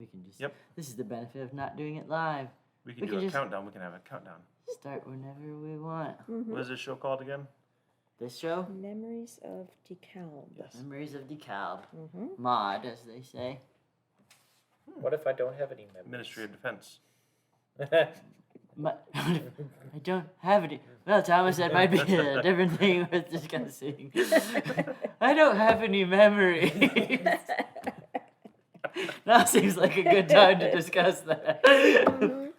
can just. Yep. This is the benefit of not doing it live. We can do a countdown. We can have a countdown. Start whenever we want. What is this show called again? This show? Memories of DeKalb. Yes. Memories of DeKalb. Mod, as they say. What if I don't have any memories? Ministry of Defense. But I don't have any. Well, Thomas, that might be a different thing worth discussing. I don't have any memories. Now seems like a good time to discuss that.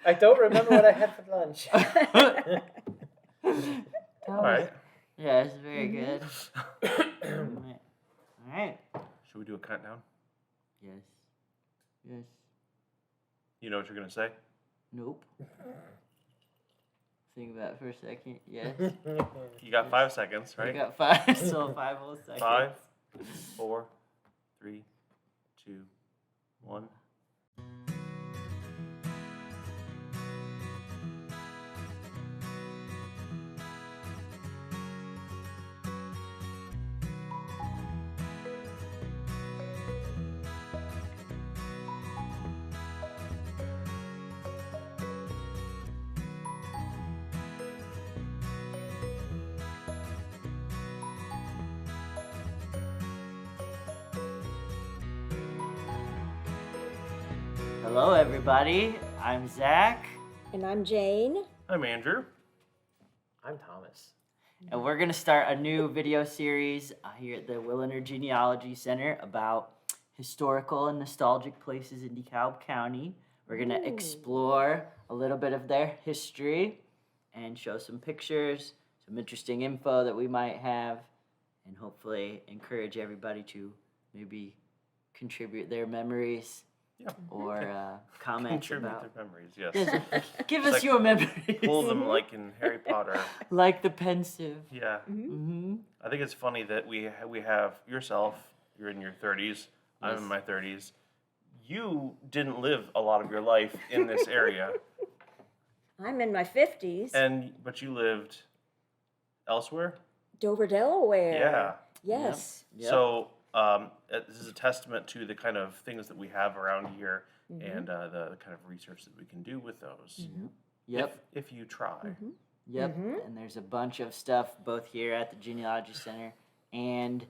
I don't remember what I had for lunch. All right. Yeah, it's very good. All right. Should we do a countdown? Yes. Yes. You know what you're going to say? Nope. Think about it for a second. Yes. You got 5 seconds, right? I got 5, so 5 whole seconds. 5, 4, 3, 2, 1. Hello, everybody. I'm Zach, And I'm Jane. I'm Andrew. I'm Thomas. and we're going to start a new video series here at the Williner Genealogy Center about historical and nostalgic places in DeKalb County. We're going to explore a little bit of their history and show some pictures, some interesting info that we might have, and hopefully encourage everybody to maybe contribute their memories. Yeah. Or comments Contribute about. their memories, yes. Yes, give It's us like your memories. Pull them like in Harry Potter. Like the pensive. Yeah. Mm-hmm. I think it's funny that we have yourself, you're in your 30s, I'm Yes. in my 30s. You didn't live a lot of your life in this area, I'm in my 50s. but you lived elsewhere? Dover, Delaware. Yeah. Yes. Yep. So this is a testament to the kind of things that we have around here and the kind of research that we can do with those. Yep. If you try. Yep. And there's a bunch of stuff both here at the Genealogy Center and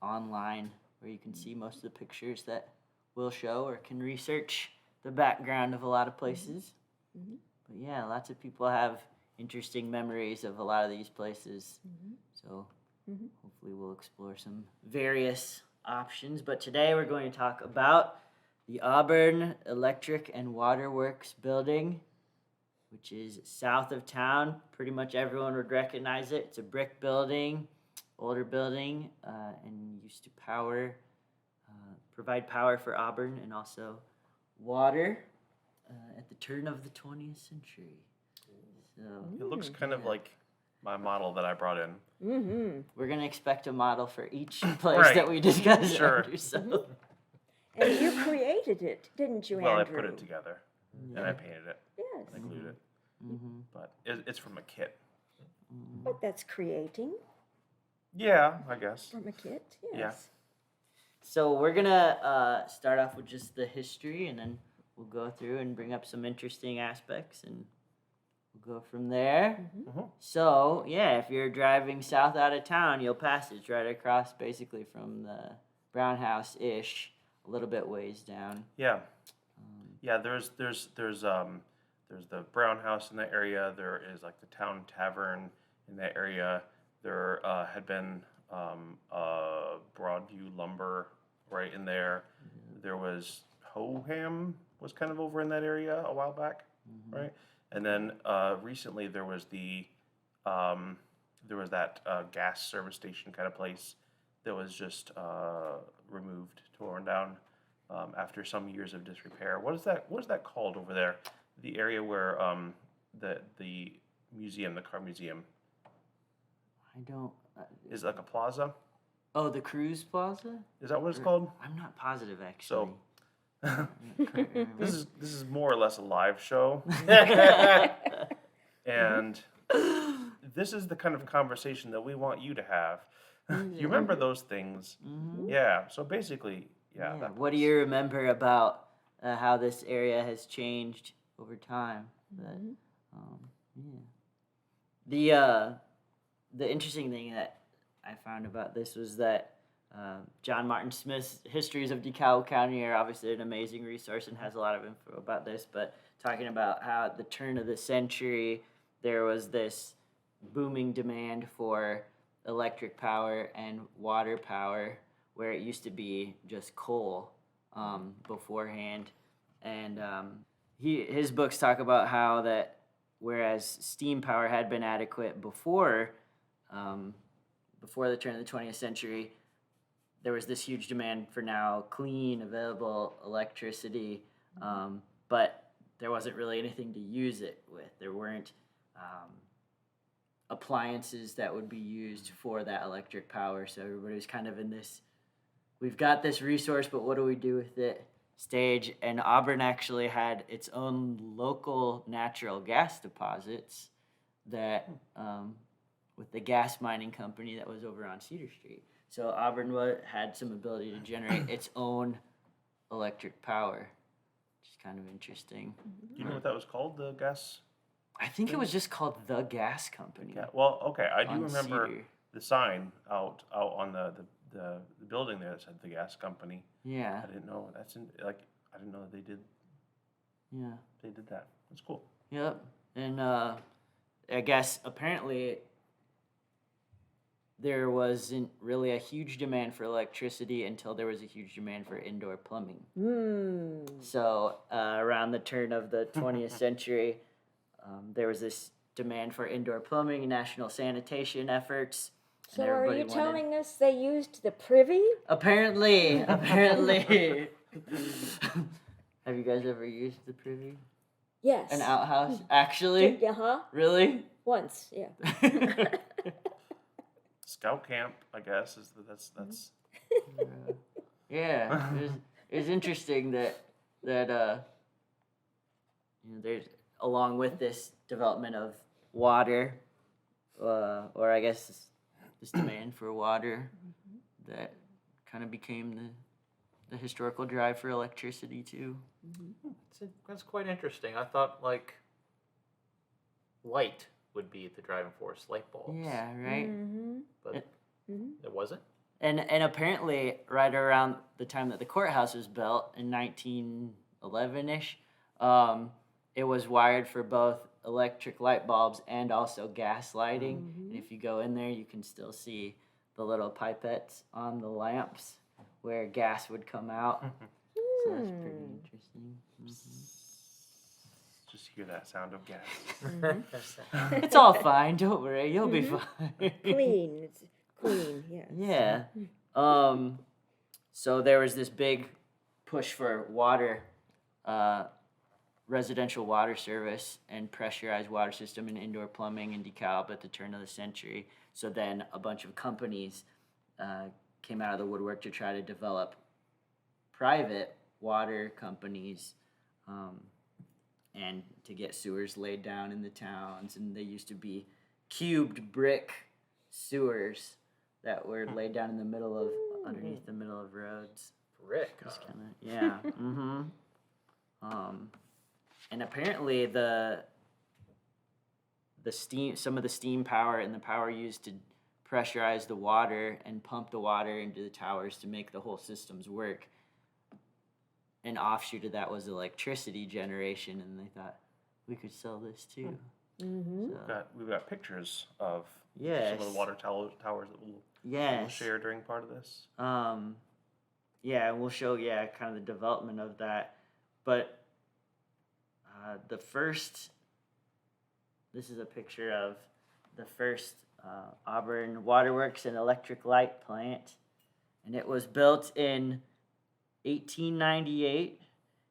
online where you can see most of the pictures that we'll show or can research the background of a lot of places. But yeah, lots of people have interesting memories of a lot of these places. So hopefully we'll explore some various options. But today we're going to talk about the Auburn Electric and Water Works building, which is south of town. Pretty much everyone would recognize it. It's a brick building, older building, and used to provide power for Auburn and also water at the turn of the 20th century. So It looks kind of like my model that I brought in. we're going to expect a model for each place Right. that we discuss. Sure. Andrew, so. And you created it, didn't you, Well, Andrew? I put it together and I painted it. Yes. I glued it. But it's from a kit. But that's creating Yeah, I guess. from a kit. Yes. Yeah. So we're gonna start off with just the history, and then we'll go through and bring up some interesting aspects, and we'll go from there. So yeah, if you're driving south out of town, you'll pass it. It's right across, basically from the Brown House ish, a little bit ways down. Yeah. Yeah, there's the Brown House in that area. There is like the Town Tavern in that area. There had been Broadview Lumber right in there. There was Hoham was kind of over in that area a while back, right? And then recently there was that gas service station kind of place that was just removed, torn down after some years of disrepair. What is that called over there? The area where the museum, the car museum, I don't. is like a plaza. Oh, the Cruise Plaza? Is that what it's called? I'm not positive actually. So this is more or less a live show, and this is the kind of conversation that we want you to have. You remember those things? Yeah. So basically, yeah. What do you remember about how this area has changed over time. But yeah, the interesting thing that I found about this was that John Martin Smith's Histories of DeKalb County are obviously an amazing resource and has a lot of info about this. But talking about how at the turn of the century there was this booming demand for electric power and water power, where it used to be just coal beforehand. And his books talk about how that whereas steam power had been adequate before the turn of the 20th century, there was this huge demand for now clean, available electricity, but there wasn't really anything to use it with. There weren't appliances that would be used for that electric power, so everybody was kind of in this, we've got this resource, but what do we do with it stage. And Auburn actually had its own local natural gas deposits that with the gas mining company that was over on Cedar Street. So Auburn had some ability to generate its own electric power, which is kind of interesting. Do you know what that was called, the gas? I think it was just called the Gas Company. Yeah, well, okay, I do on remember Cedar. the sign out on the building there that said the gas company. Yeah, I didn't know I didn't know that they did that. That's cool. yep. And I guess apparently there wasn't really a huge demand for electricity until there was a huge demand for indoor plumbing. So around the turn of the 20th century, there was this demand for indoor plumbing and national sanitation efforts. So and are everybody you wanted- telling us they used the privy? Apparently. Have you guys ever used the privy? Yes. An outhouse? Actually? Uh-huh. Really? Once, yeah. Scout camp, I guess, that's Yeah, it's interesting that there's along with this development of water, or I guess this demand for water, that kind of became the historical drive for electricity too. That's quite interesting. I thought like light would be the driving force, light bulbs. Yeah, right. But it wasn't. And apparently, right around the time that the courthouse was built in 1911-ish, it was wired for both electric light bulbs and also gas lighting. And if you go in there, you can still see the little pipettes on the lamps where gas would come out. So that's pretty interesting. just hear that sound of gas. It's all fine. Don't worry. You'll be fine. Clean. It's clean, yes. Yeah. So there was this big push for water, residential water service and pressurized water system and indoor plumbing in DeKalb at the turn of the century. So then a bunch of companies came out of the woodwork to try to develop private water companies and to get sewers laid down in the towns. And they used to be cubed brick sewers that were laid down in the middle of, underneath the middle of roads. Brick. Just kinda, yeah. And apparently the steam, some of the steam power and the power used to pressurize the water and pump the water into the towers to make the whole systems work. An offshoot of that was electricity generation, and they thought we could sell this too. So, We've got pictures of yes. some of the water towers that we'll Yes. share during part of this. Yeah, and we'll show kind of the development of that. But the first, this is a picture of the first Auburn Waterworks and Electric Light Plant, and it was built in 1898,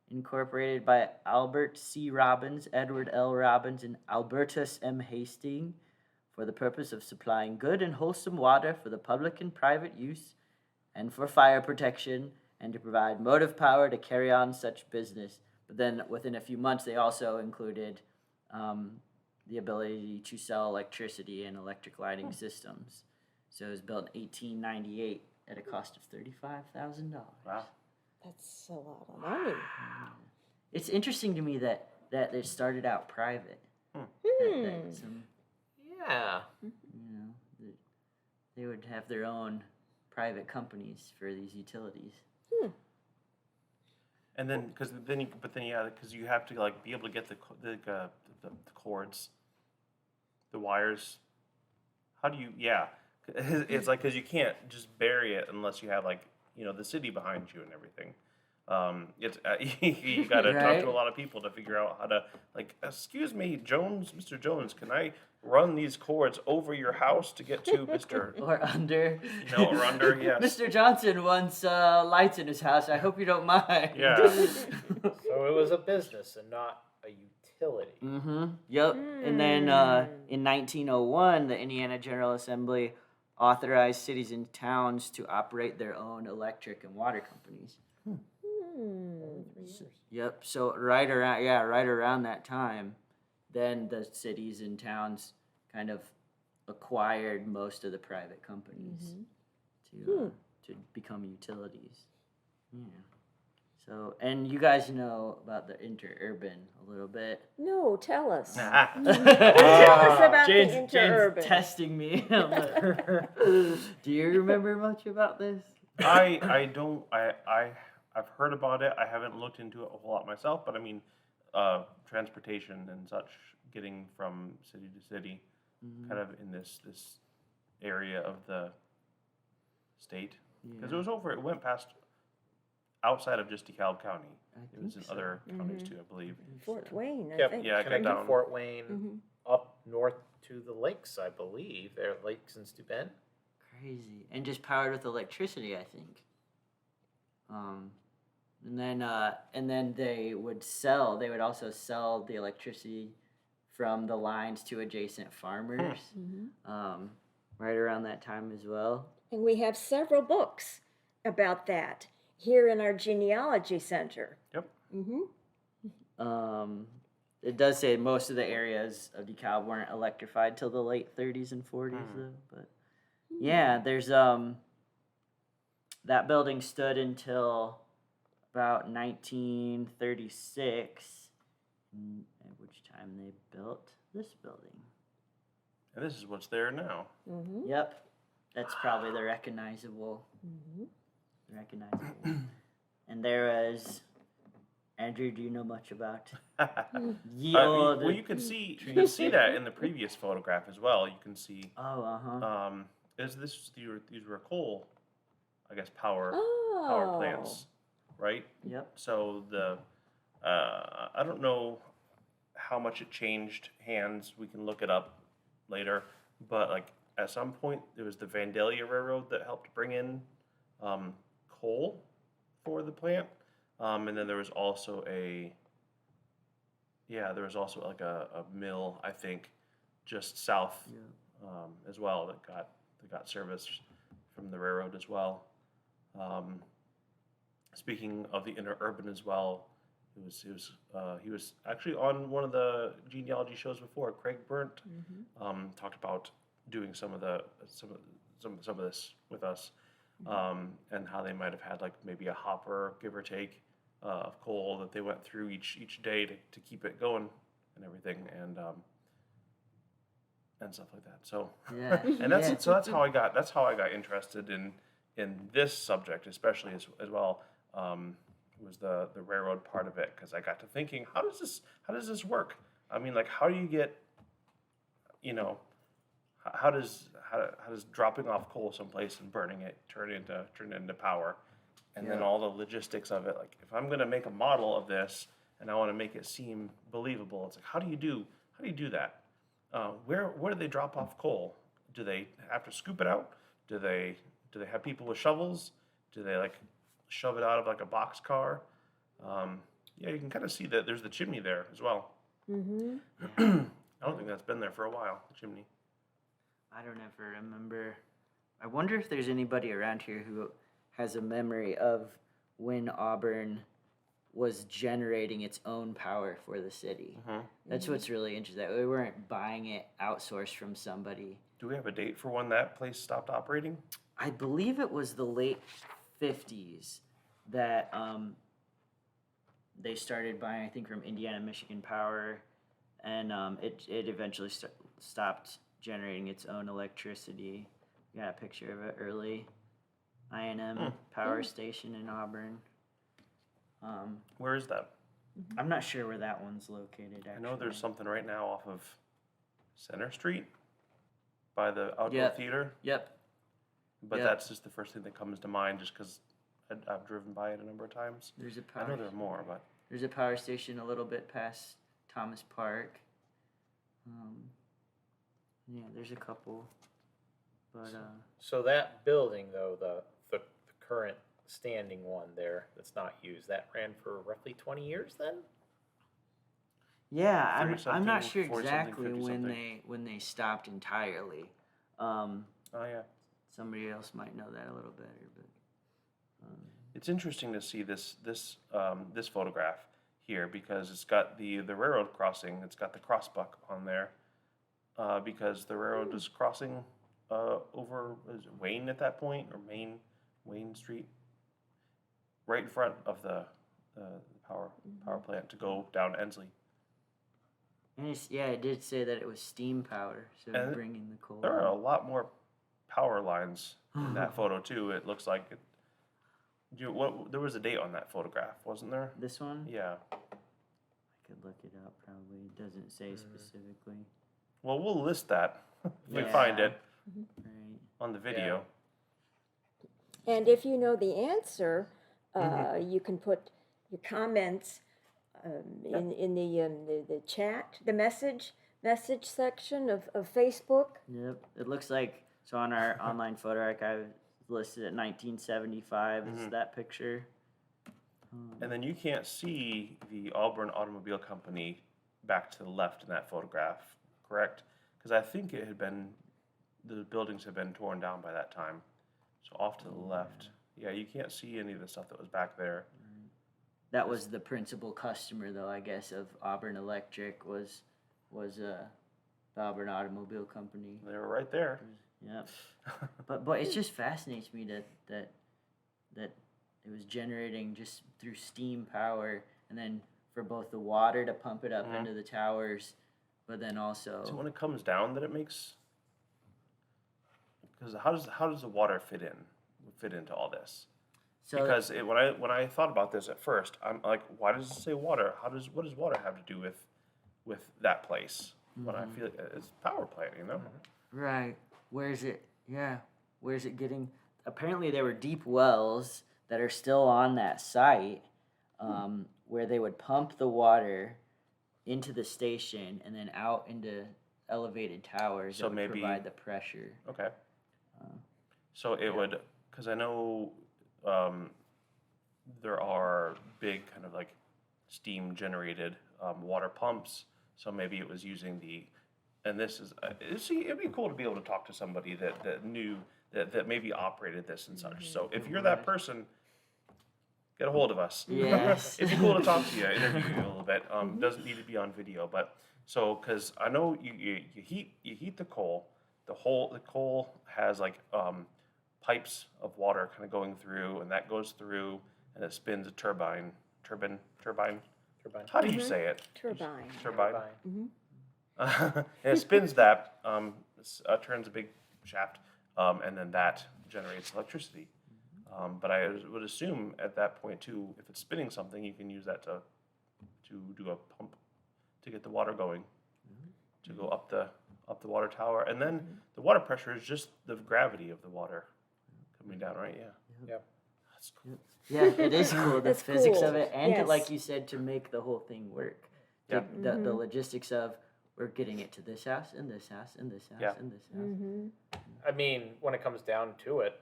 incorporated by Albert C. Robbins, Edward L. Robbins, and Albertus M. Hastings, for the purpose of supplying good and wholesome water for the public and private use, and for fire protection, and to provide motive power to carry on such business. But then within a few months, they also included the ability to sell electricity and electric lighting systems. So it was built in 1898 at a cost of $35,000. Wow. That's a lot of money. It's interesting to me that they started out private. That some, Yeah. they would have their own private companies for these utilities. And then, because you have to like be able to get the cords, the wires. How do you? Yeah, it's like because you can't just bury it unless you have like the city behind you and everything. It's you got to talk Right. to a lot of people to figure out how to excuse me, Mr. Jones, can I run these cords over your house to get to Mr. Or under. or under? Yes. Mr. Johnson wants lights in his house. I hope you don't mind. Yeah. So it was a business and not a utility. Mm-hmm. Yep. And then in 1901, the Indiana General Assembly authorized cities and towns to operate their own electric and water companies. Yep. So right around that time, then the cities and towns kind of acquired most of the private companies to become utilities. Yeah. So, and you guys know about the interurban a little bit. No, tell us. Tell Ah. us about Jane's the interurban. testing me. Do you remember much about this? I don't. I've heard about it. I haven't looked into it a whole lot myself, but I mean, transportation and such, getting from city to city, kind of in this area of the state, because it went past outside of just DeKalb County. It was in other counties too, I believe. Fort Wayne, I Yep. think. Yeah, I got Connected down. Fort Wayne up north to the lakes, I believe. There are lakes in Steuben. Crazy. And just powered with electricity, I think. And then they would also sell the electricity from the lines to adjacent farmers. Right around that time as well. And we have several books about that here in our genealogy center. Yep. It does say most of the areas of DeKalb weren't electrified till the late 30s and 40s, though. But yeah, there's that building stood until about 1936, at which time they built this building. And this is what's there now. Yep, that's probably the recognizable. And there was, Andrew, do you know much about Well, you can see that in the previous photograph as well. You can see. These were coal, I guess, power plants, right? Yep. So I don't know how much it changed hands. We can look it up later, but like at some point there was the Vandalia Railroad that helped bring in coal for the plant, and then there was also like a mill, I think, just south as well that got service from the railroad as well. Speaking of the interurban as well, he was actually on one of the genealogy shows before. Craig Burnt talked about doing some of this with us, and how they might have had like maybe a hopper, give or take, of coal that they went through each day to keep it going and everything, and stuff like that. So and that's how I got interested in this subject, especially as well. Was the railroad part of it, because I got to thinking, how does this work? I mean, like, how do you get, how does dropping off coal someplace and burning it turn into power, and then all the logistics of it. Like, if I'm going to make a model of this and I want to make it seem believable, it's like, how do you do that? Where do they drop off coal? Do they have to scoop it out? Do they have people with shovels? Do they like shove it out of like a box car? You can kind of see that there's the chimney there as well. I don't think that's been there for a while, the chimney. I don't ever remember. I wonder if there's anybody around here who has a memory of when Auburn was generating its own power for the city. That's what's really interesting. That we weren't buying it outsourced from somebody. Do we have a date for when that place stopped operating? I believe it was the late 50s. that they started buying, I think, from Indiana Michigan Power, and it eventually stopped generating its own electricity. Got a picture of it, early I&M power station in Auburn. Where is that? I'm not sure where that one's located, actually. I know there's something right now off of Center Street by the outdoor Yep. theater, Yep. but Yep. that's just the first thing that comes to mind just because I've driven by it a number of times. There's a I know power. there are more, but There's a power station a little bit past Thomas Park. Yeah, there's a couple, but So that building, though, the current standing one there that's not used, that ran for roughly 20 years then? yeah, I'm 30-something, not sure 40-something, exactly when 50-something. they stopped entirely. oh yeah. Somebody else might know that a little better, but It's interesting to see this photograph here because it's got the railroad crossing. It's got the crossbuck on there because the railroad was crossing over is it Wayne at that point or Wayne Street, right in front of the power plant to go down Ensley. and it did say that it was steam power, so And bringing the coal. There are a lot more power lines in that photo too. It looks like it. There was a date on that photograph, wasn't there? This one, Yeah. I could look it up. Probably it doesn't say specifically. Well, we'll list that if we Yeah. find it Right. on the video. And if you know the answer, you can put your comments in the chat, the message section of Facebook. Yep. It looks like so on our online photo archive listed at 1975 is that picture. And then you can't see the Auburn Automobile Company back to the left in that photograph, correct? Because I think the buildings had been torn down by that time. So off to the left. Yeah, you can't see any of the stuff that was back there. That was the principal customer, though, I guess, of Auburn Electric was the Auburn Automobile Company. They were right there. Yep. But it just fascinates me that it was generating just through steam power, and then for both the water to pump it up into the towers, but then also. So when it comes down, that it makes. Because how does the water fit into all this? So Because when I thought about this at first, I'm like, why does it say water? What does water have to do with that place? When I feel like it's power plant, you know. right, where's it? Yeah, where's it getting? Apparently, there were deep wells that are still on that site, where they would pump the water into the station and then out into elevated towers So that would maybe- provide the pressure. Okay. So it would, because I know there are big kind of like steam generated water pumps. So maybe it was using and this is, it'd be cool to be able to talk to somebody that knew that maybe operated this and such. So if you're that person, get a hold of us. Yes. It'd be cool to talk to you, interview you a little bit. Doesn't need to be on video, but so because I know you heat the coal. The coal has like pipes of water kind of going through, and that goes through, and it spins a turbine. How do you say it? Turbine. Turbine. And it spins that, turns a big shaft, and then that generates electricity. But I would assume at that point too, if it's spinning something, you can use that to do a pump to get the water going, to go up the water tower, and then the water pressure is just the gravity of the water coming down, right? Yeah. Yep. That's cool. Yeah, it is cool. The That's physics cool. of it, and Yes. like you said, to make the whole thing work. Yeah. The logistics of we're getting it to this house and this house and this house Yeah. and this house. I mean, when it comes down to it,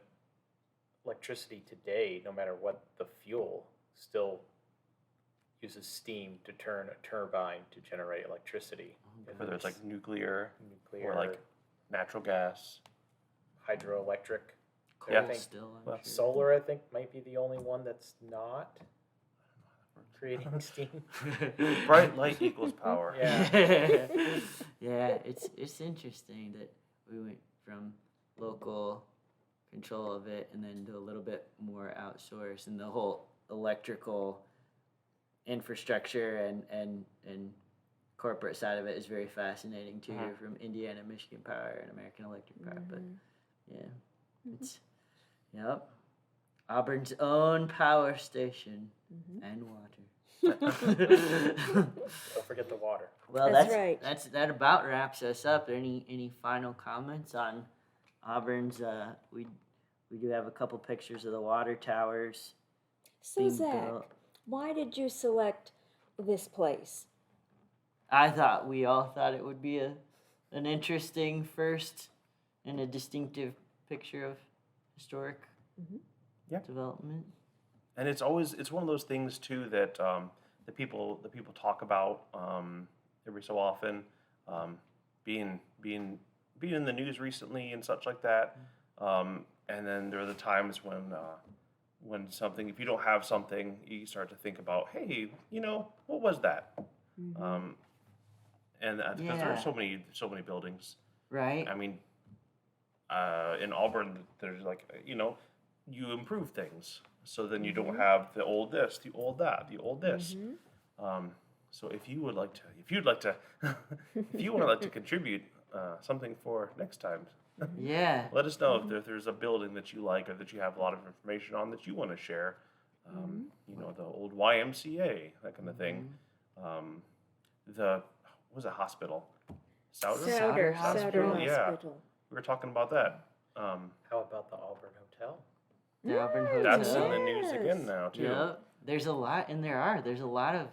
electricity today, no matter what the fuel, still uses steam to turn a turbine to generate electricity. And Whether it's like nuclear nuclear, or like natural gas. hydroelectric. Coal Yeah. still, I'm Well, sure. Solar, I think, might be the only one that's not creating steam. Bright light equals power. Yeah. Yeah, it's interesting that we went from local control of it and then to a little bit more outsourced, and the whole electrical infrastructure and corporate side of it is very fascinating to hear from Indiana, Michigan Power, and American Electric Power. But yeah, it's Auburn's own power station and water. Don't forget the water. Well, That's right. That about wraps us up. Any final comments on Auburn's? We do have a couple pictures of the water towers. So being Zach, built. why did you select this place? We all thought it would be an interesting first and a distinctive picture of historic development. And it's one of those things too that the people talk about every so often, being in the news recently and such like that. And then there are the times when something, if you don't have something, you start to think about, hey, what was that? And because there are so many buildings, right? I mean, in Auburn, there's like, you improve things. So then you don't have the old this, the old that, the old this. So if you would like to, if you would like to contribute something for next time, let us know if there's a building that you like or that you have a lot of information on that you want to share. The old YMCA, that kind of thing. Was a hospital? Souder Hospital. Yeah, we were talking about that. How about the Auburn Hotel? The Auburn Hotel. That's in the news again now too. Yep. There's a lot, and there's a lot of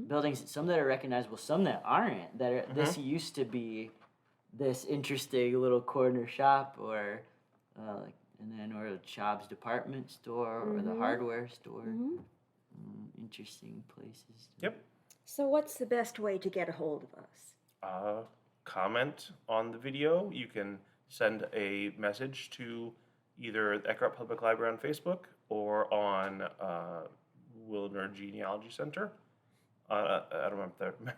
buildings. Some that are recognizable, some that aren't. That are, this used to be this interesting little corner shop, or or a Chob's department store, or the hardware store. Interesting places. Yep. So what's the best way to get a hold of us? Comment on the video. You can send a message to either the Eckhart Public Library on Facebook or on Wilner Genealogy Center. I don't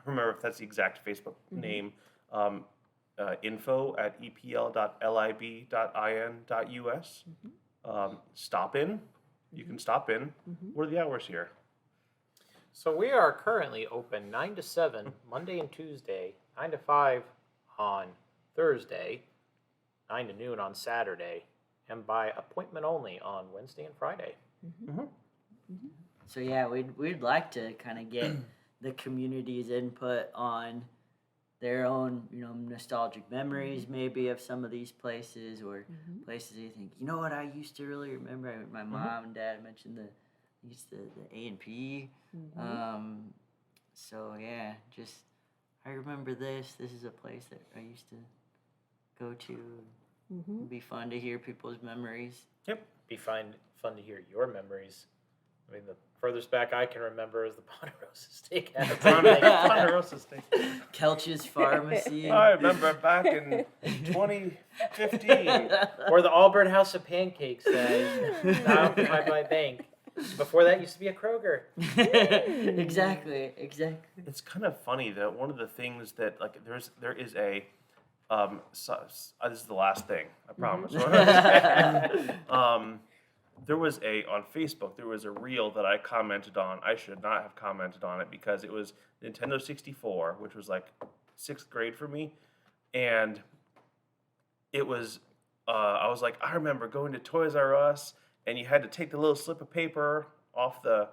remember if that's the exact Facebook name. info@epl.lib.in.us. Stop in. You can stop in. What are the hours here? So we are currently open 9 to 7, Monday and Tuesday, 9 to 5 on Thursday, 9 to noon on Saturday, and by appointment only on Wednesday and Friday. So yeah, we'd like to kind of get the community's input on their own, nostalgic memories maybe of some of these places, or places you think, what I used to really remember. My mom and dad mentioned the A&P. So yeah, just I remember this. This is a place that I used to go to. It'd be fun to hear people's memories. Yep. Be fun to hear your memories. I mean, the furthest back I can remember is the Ponderosa Steakhouse. Ponderosa Steak. Kelch's Pharmacy. I remember back in 2015. Or the Auburn House of Pancakes, now occupied by a bank. Before that used to be a Kroger. Exactly. It's kind of funny that one of the things that there is a this is the last thing, I promise. There was on Facebook, there was a reel that I commented on. I should not have commented on it because it was Nintendo 64, which was like 6th grade for me. And it was, I was like, I remember going to Toys R Us, and you had to take the little slip of paper off the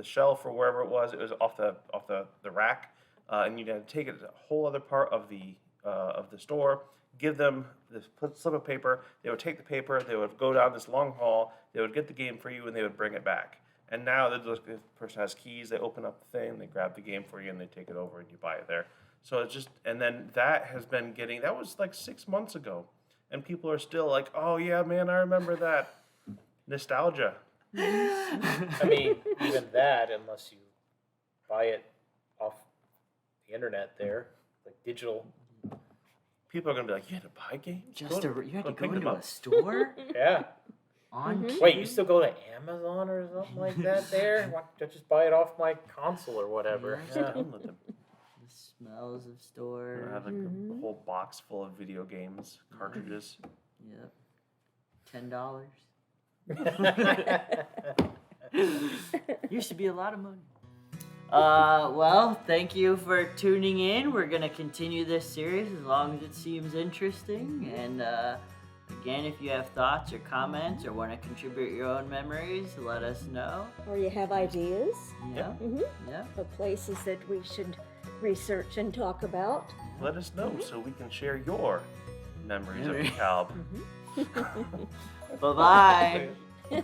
shelf or wherever it was. It was off the rack, and you had to take it to a whole other part of the store, give them this slip of paper. They would take the paper. They would go down this long hall. They would get the game for you, and they would bring it back. And now the person has keys. They open up the thing, they grab the game for you, and they take it over, and you buy it there. So it's just, and then that has been that was like 6 months ago, and people are still like, oh yeah, man, I remember that. Nostalgia. I mean, even that, unless you buy it off the internet there, like digital. People are going to be like, you had to buy games? You had to go into up. a store? Yeah. Wait, you still go to Amazon or something like that there? Why don't you just buy it off my console or whatever? Yeah. Yeah. Download them. The smells of store. I have like a whole box full of video games, cartridges. Yep. $10. Used to be a lot of money. Well, thank you for tuning in. We're gonna continue this series as long as it seems interesting. And again, if you have thoughts or comments or want to contribute your own memories, let us know. Or you have ideas Yeah. Yeah. of places that we should research and talk about. Let us know so we can share your memories of DeKalb. Bye bye.